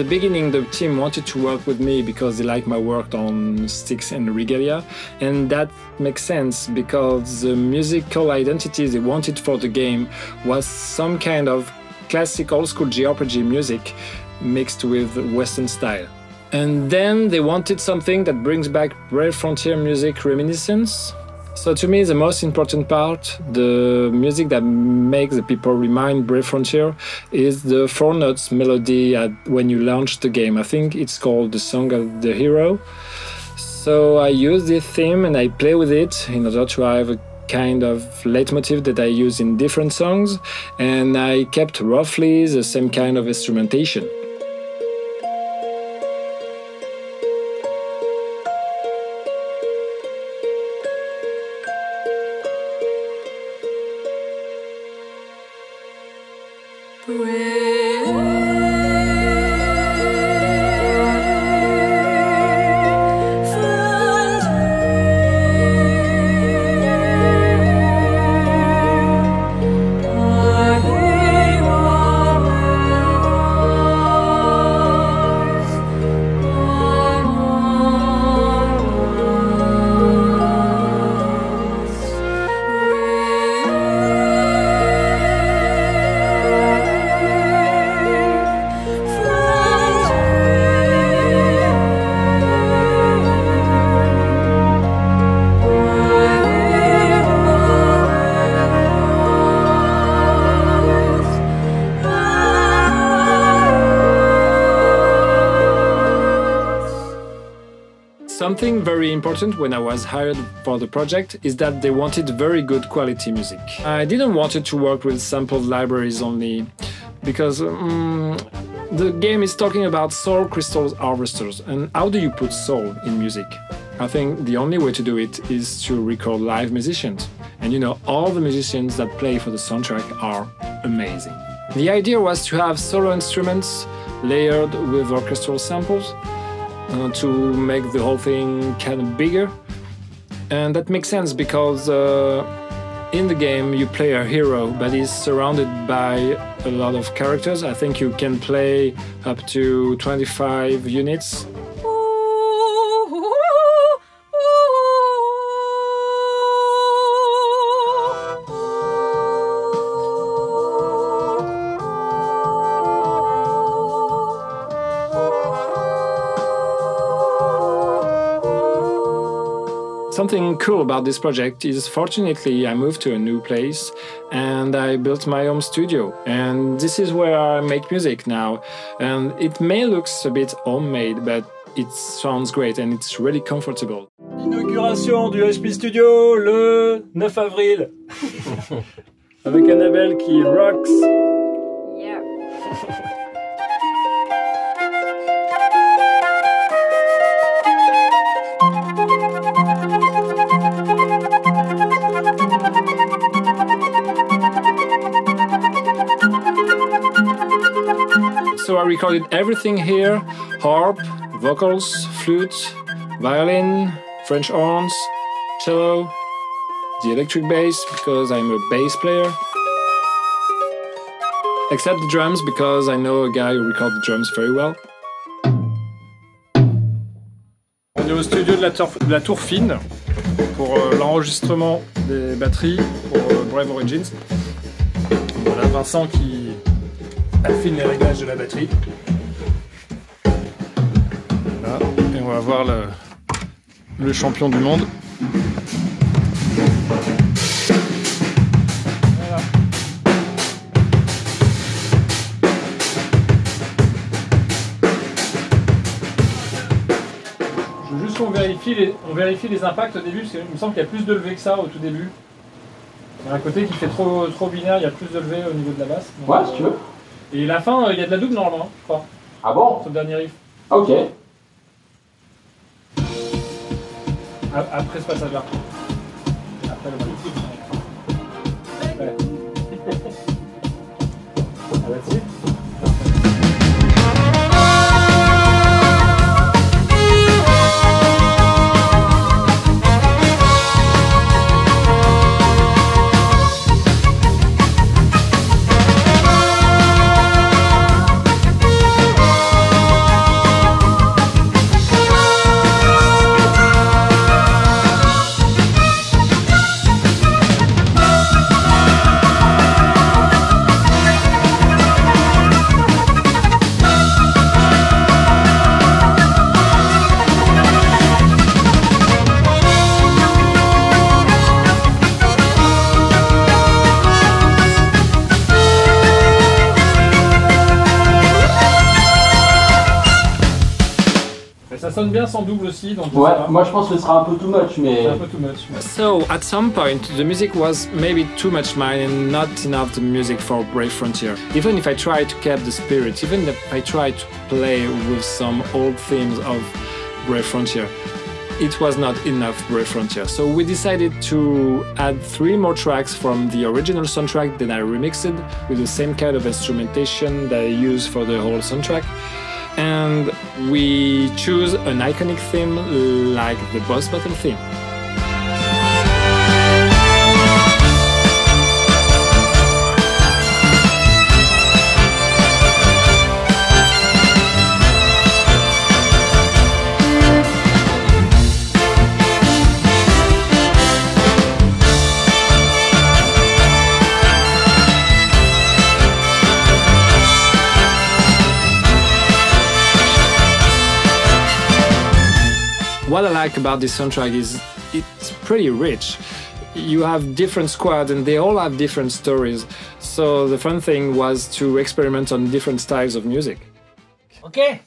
the beginning, the team wanted to work with me because they like my work on Styx and Regalia, and that makes sense because the musical identity they wanted for the game was some kind of classic old-school JRPG music mixed with Western style. And then they wanted something that brings back Brave Frontier music reminiscence. So to me, the most important part, the music that makes the people remind Brave Frontier, is the 4 notes melody when you launch the game. I think it's called the Song of the Hero. So I use this theme and I play with it in order to have a kind of leitmotif that I use in different songs, and I kept roughly the same kind of instrumentation. Something very important when I was hired for the project is that they wanted very good quality music. I didn't want to work with sampled libraries only because the game is talking about soul crystals harvesters, and how do you put soul in music? I think the only way to do it is to record live musicians. And you know, all the musicians that play for the soundtrack are amazing. The idea was to have solo instruments layered with orchestral samples to make the whole thing kind of bigger. And that makes sense because in the game you play a hero, but he's surrounded by a lot of characters. I think you can play up to 25 units. Something cool about this project is, fortunately, I moved to a new place and I built my home studio. And this is where I make music now. And it may look a bit homemade, but it sounds great and it's really comfortable. Inauguration du HP Studio le 9 avril. Avec Annabelle qui rocks. Yeah. So I recorded everything here: harp, vocals, flute, violin, French horns, cello, the electric bass because I'm a bass player, except the drums because I know a guy who records the drums very well. On est au studio de la Tour Fine pour l'enregistrement des batteries pour Brave Origins. Voilà Vincent qui affine les réglages de la batterie. Voilà. Et on va voir le champion du monde. Voilà. Je veux juste qu'on vérifie les impacts au début, parce qu'il me semble qu'il y a plus de levée que ça au tout début. Il y a un côté qui fait trop binaire, il y a plus de levée au niveau de la basse. Donc, ouais, si tu veux. Et la fin, il y a de la double normalement, je crois. Ah bon? Sur le dernier riff. Ok. Après ce passage-là. Après le magnifique. Ouais. That's it. sonne bien sans double aussi, donc Ouais, moi je pense que ce sera un peu too much, mais... un peu too much. So at some point the music was maybe too much mine and not enough the music for Brave Frontier. Even if I tried to keep the spirit, even if I tried to play with some old themes of Brave Frontier, it was not enough Brave Frontier. So we decided to add 3 more tracks from the original soundtrack, then I remixed it with the same kind of instrumentation that I use for the whole soundtrack. And we choose an iconic theme like the boss battle theme. What I like about this soundtrack is it's pretty rich. You have different squads and they all have different stories. So the fun thing was to experiment on different styles of music. Ok,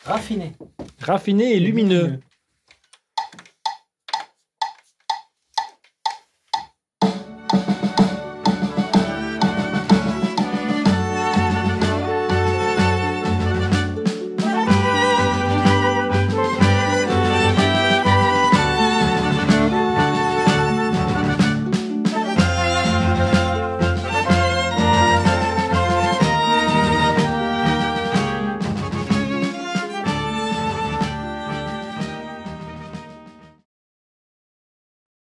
raffiné. Raffiné et lumineux.